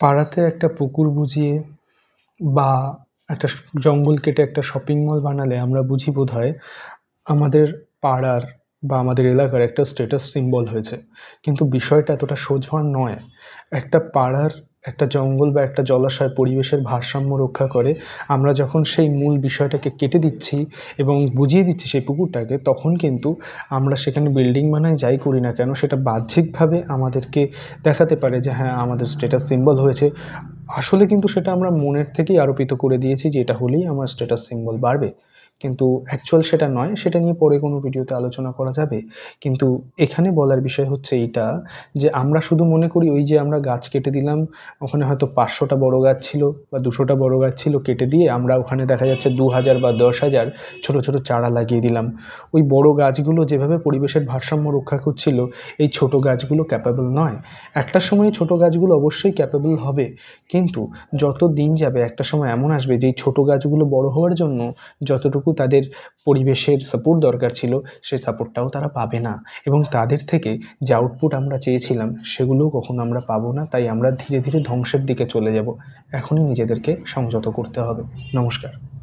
পাড়াতে একটা পুকুর বুজিয়ে বা একটা জঙ্গল কেটে একটা শপিং মল বানালে আমরা বুঝি বোধহয় আমাদের পাড়ার বা আমাদের এলাকার একটা স্ট্যাটাস সিম্বল হয়েছে। কিন্তু বিষয়টা এতটা সোজা নয়। একটা পাড়ার একটা জঙ্গল বা একটা জলাশয় পরিবেশের ভারসাম্য রক্ষা করে। আমরা যখন সেই মূল বিষয়টাকে কেটে দিচ্ছি এবং বুঝিয়ে দিচ্ছি সেই পুকুরটাকে, তখন কিন্তু আমরা সেখানে বিল্ডিং বানাই, যাই করি না কেন, সেটা বাহ্যিকভাবে আমাদেরকে দেখাতে পারে যে হ্যাঁ, আমাদের স্ট্যাটাস সিম্বল হয়েছে। আসলে কিন্তু সেটা আমরা মনের থেকেই আরোপিত করে দিয়েছি যে এটা হলেই আমার স্ট্যাটাস সিম্বল বাড়বে। কিন্তু অ্যাকচুয়াল সেটা নয়। সেটা নিয়ে পরে কোনো ভিডিওতে আলোচনা করা যাবে। কিন্তু এখানে বলার বিষয় হচ্ছে এইটা যে আমরা শুধু মনে করি ওই যে আমরা গাছ কেটে দিলাম, ওখানে হয়তো ৫০০ টা বড় গাছ ছিল বা ২০০ টা বড় গাছ ছিল, কেটে দিয়ে আমরা ওখানে দেখা যাচ্ছে ২০০০ বা ১০,০০০ ছোট, ছোট চারা লাগিয়ে দিলাম। ওই বড় গাছগুলো যেভাবে পরিবেশের ভারসাম্য রক্ষা করছিল, এই ছোট গাছগুলো ক্যাপেবল নয়। একটা সময়ে ছোট গাছগুলো অবশ্যই ক্যাপেবল হবে। কিন্তু যত দিন যাবে একটা সময় এমন আসবে যে এই ছোট গাছগুলো বড় হওয়ার জন্য যতটুকু তাদের পরিবেশের সাপোর্ট দরকার ছিল, সেই সাপোর্টটাও তারা পাবে না এবং তাদের থেকে যে আউটপুট আমরা চেয়েছিলাম সেগুলোও কখনো আমরা পাবো না। তাই আমরা ধীরে, ধীরে ধ্বংসের দিকে চলে যাব। এখনই নিজেদেরকে সংযত করতে হবে। নমস্কার।